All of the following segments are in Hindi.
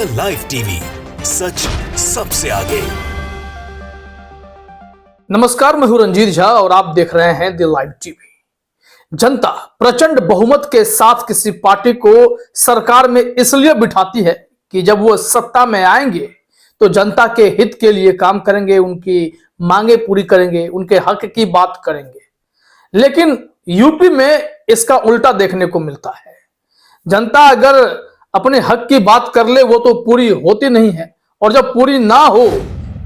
द लाइव टीवी, सच सबसे आगे। नमस्कार, मैं हूं रंजीत झा और आप देख रहे हैं द लाइव टीवी। जनता प्रचंड बहुमत के साथ किसी पार्टी को सरकार में इसलिए बिठाती है कि जब वो सत्ता में आएंगे तो जनता के हित के लिए काम करेंगे, उनकी मांगे पूरी करेंगे, उनके हक की बात करेंगे। लेकिन यूपी में इसका उल्टा देखने को मिलता है। जनता अगर अपने हक की बात कर ले वो तो पूरी होती नहीं है, और जब पूरी ना हो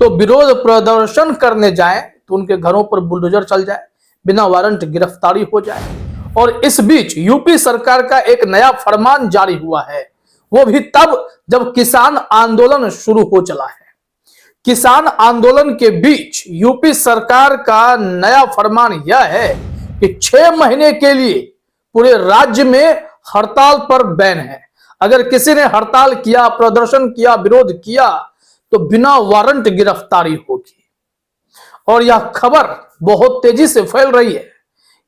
तो विरोध प्रदर्शन करने जाए तो उनके घरों पर बुलडोजर चल जाए, बिना वारंट गिरफ्तारी हो जाए। और इस बीच यूपी सरकार का एक नया फरमान जारी हुआ है, वो भी तब जब किसान आंदोलन शुरू हो चला है। किसान आंदोलन के बीच यूपी सरकार का नया फरमान यह है कि 6 महीने के लिए पूरे राज्य में हड़ताल पर बैन है। अगर किसी ने हड़ताल किया, प्रदर्शन किया, विरोध किया तो बिना वारंट गिरफ्तारी होगी। और यह खबर बहुत तेजी से फैल रही है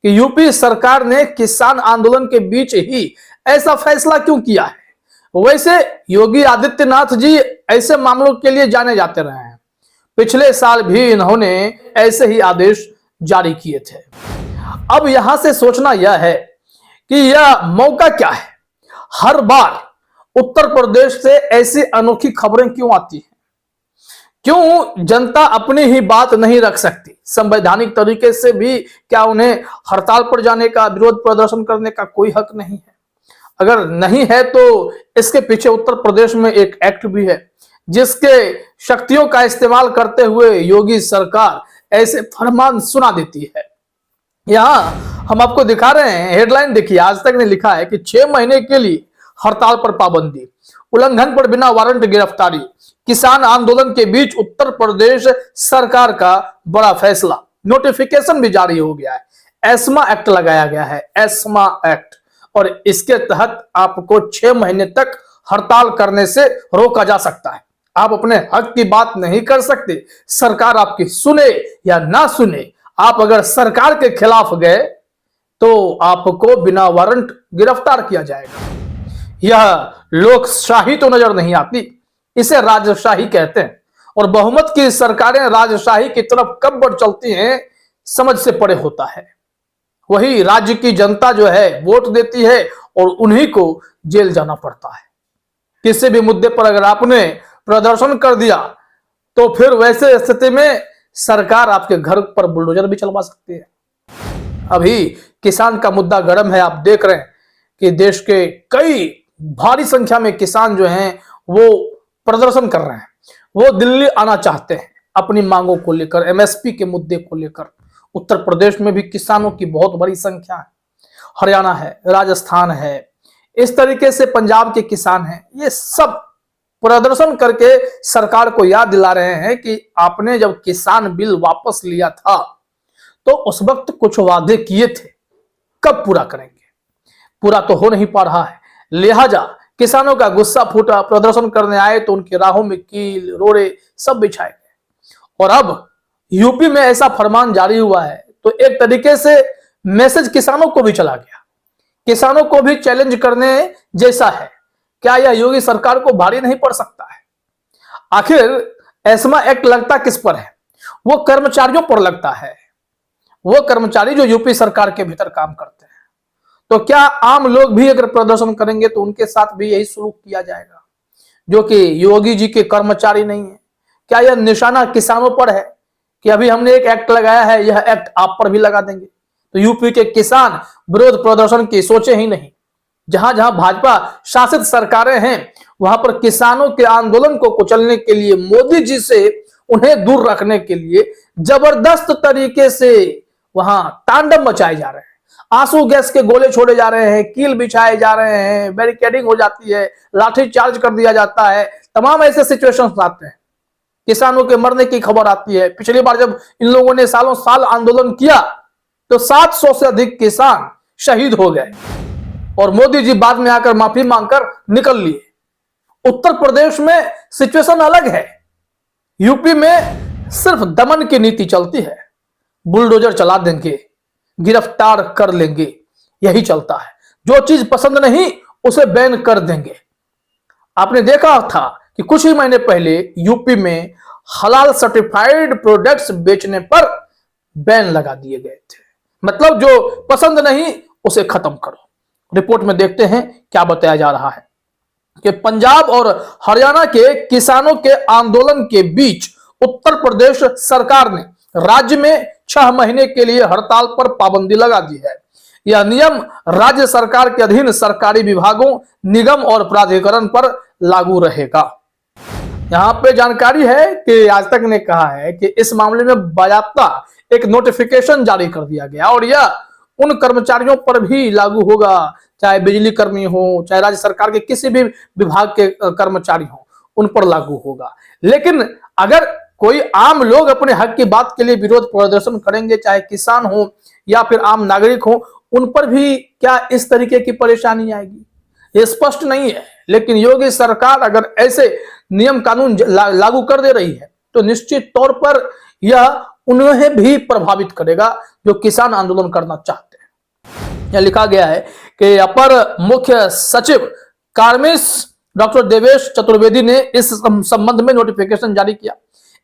कि यूपी सरकार ने किसान आंदोलन के बीच ही ऐसा फैसला क्यों किया है। वैसे योगी आदित्यनाथ जी ऐसे मामलों के लिए जाने जाते रहे हैं। पिछले साल भी इन्होंने ऐसे ही आदेश जारी किए थे। अब यहां से सोचना यह है कि यह मौका क्या है। हर बार उत्तर प्रदेश से ऐसी अनोखी खबरें क्यों आती हैं? क्यों जनता अपनी ही बात नहीं रख सकती? संवैधानिक तरीके से भी क्या उन्हें हड़ताल पर जाने का, विरोध प्रदर्शन करने का कोई हक नहीं है? अगर नहीं है तो इसके पीछे उत्तर प्रदेश में एक एक्ट भी है जिसके शक्तियों का इस्तेमाल करते हुए योगी सरकार ऐसे फरमान सुना देती है। यहां हम आपको दिखा रहे हैं, हेडलाइन देखिए। आज तक ने लिखा है कि 6 महीने के लिए हड़ताल पर पाबंदी, उल्लंघन पर बिना वारंट गिरफ्तारी, किसान आंदोलन के बीच उत्तर प्रदेश सरकार का बड़ा फैसला। नोटिफिकेशन भी जारी हो गया है, एस्मा एक्ट लगाया गया है, एस्मा एक्ट, और इसके तहत आपको 6 महीने तक हड़ताल करने से रोका जा सकता है। आप अपने हक की बात नहीं कर सकते, सरकार आपकी सुने या ना सुने। आप अगर सरकार के खिलाफ गए तो आपको बिना वारंट गिरफ्तार किया जाएगा। यह लोकशाही तो नजर नहीं आती, इसे राजशाही कहते हैं। और बहुमत की सरकारें राजशाही की तरफ कब बढ़ चलती हैं, समझ से परे होता है। वही राज्य की जनता जो है वोट देती है और उन्हीं को जेल जाना पड़ता है। किसी भी मुद्दे पर अगर आपने प्रदर्शन कर दिया तो फिर वैसे स्थिति में सरकार आपके घर पर बुलडोजर भी चलवा सकती है। अभी किसान का मुद्दा गर्म है। आप देख रहे हैं कि देश के कई भारी संख्या में किसान जो हैं वो प्रदर्शन कर रहे हैं। वो दिल्ली आना चाहते हैं अपनी मांगों को लेकर, एमएसपी के मुद्दे को लेकर। उत्तर प्रदेश में भी किसानों की बहुत बड़ी संख्या है, हरियाणा है, राजस्थान है, इस तरीके से पंजाब के किसान हैं। ये सब प्रदर्शन करके सरकार को याद दिला रहे हैं कि आपने जब किसान बिल वापस लिया था तो उस वक्त कुछ वादे किए थे, कब पूरा करेंगे? पूरा तो हो नहीं पा रहा है। लिहाजा किसानों का गुस्सा फूटा, प्रदर्शन करने आए तो उनकी राहों में कील, रोड़े सब बिछाए गए। और अब यूपी में ऐसा फरमान जारी हुआ है तो एक तरीके से मैसेज किसानों को भी चला गया, किसानों को भी चैलेंज करने जैसा है। क्या यह योगी सरकार को भारी नहीं पड़ सकता है? आखिर एस्मा एक्ट लगता किस पर है? वो कर्मचारियों पर लगता है, वो कर्मचारी जो यूपी सरकार के भीतर काम करते हैं। तो क्या आम लोग भी अगर प्रदर्शन करेंगे तो उनके साथ भी यही सलूक किया जाएगा जो कि योगी जी के कर्मचारी नहीं है? क्या यह निशाना किसानों पर है कि अभी हमने एक एक्ट लगाया है, यह एक्ट आप पर भी लगा देंगे? तो यूपी के किसान विरोध प्रदर्शन की सोचे ही नहीं। जहां जहां भाजपा शासित सरकारें हैं वहां पर किसानों के आंदोलन को कुचलने के लिए, मोदी जी से उन्हें दूर रखने के लिए जबरदस्त तरीके से वहां तांडव मचाए जा रहे हैं। आंसू गैस के गोले छोड़े जा रहे हैं, कील बिछाए जा रहे हैं, बैरिकेडिंग हो जाती है, लाठी चार्ज कर दिया जाता है। तमाम ऐसे सिचुएशंस आते हैं, किसानों के मरने की खबर आती है। पिछली बार जब इन लोगों ने सालों साल आंदोलन किया तो 700 से अधिक किसान शहीद हो गए और मोदी जी बाद में आकर माफी मांगकर निकल लिए। उत्तर प्रदेश में सिचुएशन अलग है। यूपी में सिर्फ दमन की नीति चलती है, बुलडोजर चला देंगे, गिरफ्तार कर लेंगे, यही चलता है। जो चीज पसंद नहीं उसे बैन कर देंगे। आपने देखा था कि कुछ ही महीने पहले यूपी में हलाल सर्टिफाइड प्रोडक्ट्स बेचने पर बैन लगा दिए गए थे। मतलब जो पसंद नहीं उसे खत्म करो। रिपोर्ट में देखते हैं क्या बताया जा रहा है कि पंजाब और हरियाणा के किसानों के आंदोलन के बीच उत्तर प्रदेश सरकार ने राज्य में 6 महीने के लिए हड़ताल पर पाबंदी लगा दी है। यह नियम राज्य सरकार के अधीन सरकारी विभागों, निगम और प्राधिकरण पर लागू रहेगा। यहां पे जानकारी है कि आज तक ने कहा है कि इस मामले में बाकायदा एक नोटिफिकेशन जारी कर दिया गया और यह उन कर्मचारियों पर भी लागू होगा, चाहे बिजली कर्मी हो, चाहे राज्य सरकार के किसी भी विभाग के कर्मचारी हो, उन पर लागू होगा। लेकिन अगर कोई आम लोग अपने हक की बात के लिए विरोध प्रदर्शन करेंगे, चाहे किसान हो या फिर आम नागरिक हो, उन पर भी क्या इस तरीके की परेशानी आएगी, ये स्पष्ट नहीं है। लेकिन योगी सरकार अगर ऐसे नियम कानून लागू कर दे रही है तो निश्चित तौर पर यह उन्हें भी प्रभावित करेगा जो किसान आंदोलन करना चाहते हैं। यह लिखा गया है कि अपर मुख्य सचिव कार्मिक डॉक्टर देवेश चतुर्वेदी ने इस संबंध में नोटिफिकेशन जारी किया।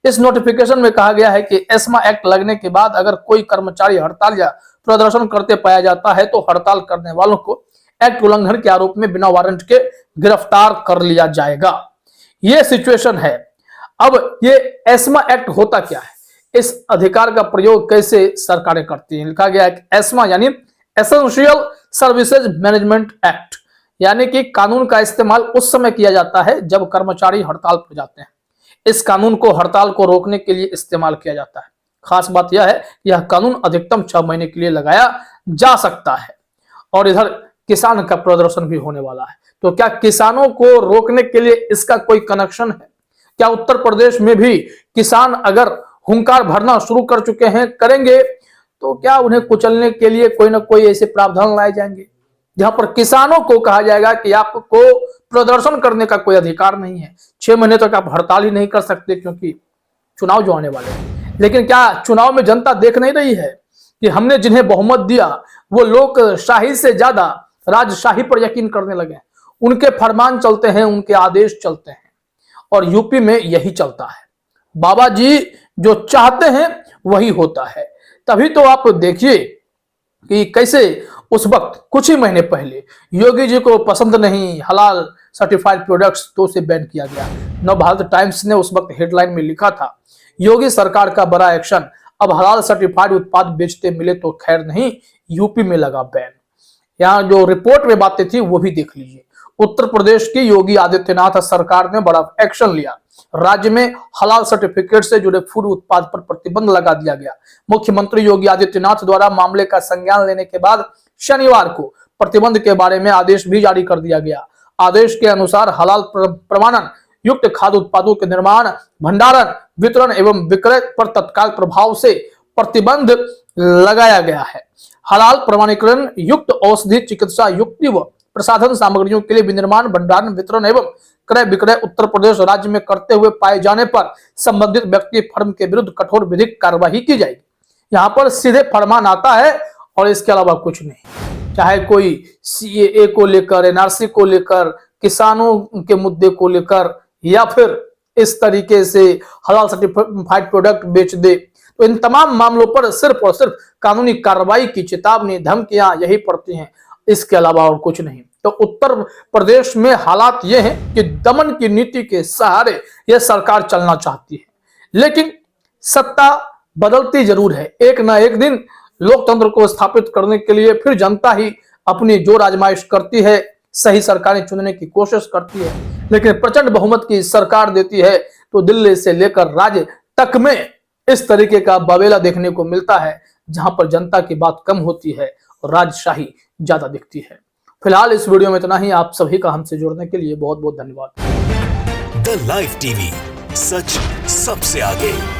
इस नोटिफिकेशन में कहा गया है कि एस्मा एक्ट लगने के बाद अगर कोई कर्मचारी हड़ताल या प्रदर्शन करते पाया जाता है तो हड़ताल करने वालों को एक्ट उल्लंघन के आरोप में बिना वारंट के गिरफ्तार कर लिया जाएगा। यह सिचुएशन है। अब ये एस्मा एक्ट होता क्या है, इस अधिकार का प्रयोग कैसे सरकारें करती हैं? लिखा गया है कि एस्मा यानी एसेंशियल सर्विसेज मैनेजमेंट एक्ट, यानी कि कानून का इस्तेमाल उस समय किया जाता है जब कर्मचारी हड़ताल पर जाते हैं। इस कानून को हड़ताल को रोकने के लिए इस्तेमाल किया जाता है। खास बात यह है कि यह कानून अधिकतम 6 महीने के लिए लगाया जा सकता है। और इधर किसान का प्रदर्शन भी होने वाला है, तो क्या किसानों को रोकने के लिए इसका कोई कनेक्शन है? क्या उत्तर प्रदेश में भी किसान अगर हुंकार भरना शुरू कर चुके हैं, करेंगे, तो क्या उन्हें कुचलने के लिए कोई ना कोई ऐसे प्रावधान लाए जाएंगे जहां पर किसानों को कहा जाएगा कि आपको प्रदर्शन करने का कोई अधिकार नहीं है, 6 महीने तक आप हड़ताल ही नहीं कर सकते क्योंकि चुनाव जो आने वाले हैं। लेकिन क्या चुनाव में जनता देख नहीं रही है कि हमने जिन्हें बहुमत दिया वो लोकशाही से ज्यादा राजशाही पर यकीन करने लगे, उनके फरमान चलते हैं, उनके आदेश चलते हैं। और यूपी में यही चलता है, बाबा जी जो चाहते हैं वही होता है। तभी तो आप देखिए कि कैसे उस वक्त कुछ ही महीने पहले योगी जी को पसंद नहीं हलाल सर्टिफाइड प्रोडक्ट्स तो उसे बैन किया गया। नवभारत टाइम्स ने उस वक्त हेडलाइन में लिखा था, योगी सरकार का बड़ा एक्शन, अब हलाल सर्टिफाइड उत्पाद बेचते मिले तो खैर नहीं, यूपी में लगा बैन। यहाँ जो रिपोर्ट में बातें थी वो भी देख लीजिए। उत्तर प्रदेश की योगी आदित्यनाथ सरकार ने बड़ा एक्शन लिया। राज्य में हलाल सर्टिफिकेट से जुड़े फूड उत्पाद पर प्रतिबंध लगा दिया गया। मुख्यमंत्री योगी आदित्यनाथ द्वारा मामले का संज्ञान लेने के बाद शनिवार को प्रतिबंध के बारे में आदेश भी जारी कर दिया गया। आदेश के अनुसार हलाल प्रमाणन युक्त खाद्य उत्पादों के निर्माण, भंडारण, वितरण एवं विक्रय पर तत्काल प्रभाव से प्रतिबंध लगाया गया है। हलाल प्रमाणीकरण युक्त औषधि, चिकित्सा युक्ति व प्रसाधन सामग्रियों के लिए विनिर्माण, भंडारण, वितरण एवं क्रय विक्रय उत्तर प्रदेश राज्य में करते हुए पाए जाने पर संबंधित व्यक्ति फर्म के विरुद्ध कठोर विधिक कार्यवाही की जाएगी। यहाँ पर सीधे फरमान आता है और इसके अलावा कुछ नहीं। चाहे कोई सीएए को लेकर, एनआरसी को लेकर, किसानों के मुद्दे को लेकर या फिर इस तरीके से हलाल सर्टिफाइड प्रोडक्ट बेच दे, तो इन तमाम मामलों पर सिर्फ और सिर्फ कानूनी कार्रवाई की चेतावनी, धमकियां यही पड़ती हैं, इसके अलावा और कुछ नहीं। तो उत्तर प्रदेश में हालात ये हैं कि दमन की नीति के सहारे यह सरकार चलना चाहती है, लेकिन सत्ता बदलती जरूर है। एक ना एक दिन लोकतंत्र को स्थापित करने के लिए फिर जनता ही अपनी जोर आजमाइश करती है, सही सरकारें चुनने की कोशिश करती है। लेकिन प्रचंड बहुमत की सरकार देती है तो दिल्ली से लेकर राज्य तक में इस तरीके का बवेला देखने को मिलता है, जहां पर जनता की बात कम होती है और राजशाही ज्यादा दिखती है। फिलहाल इस वीडियो में इतना ही। आप सभी का हमसे जुड़ने के लिए बहुत बहुत धन्यवाद। द लाइव टीवी, सच सबसे आगे।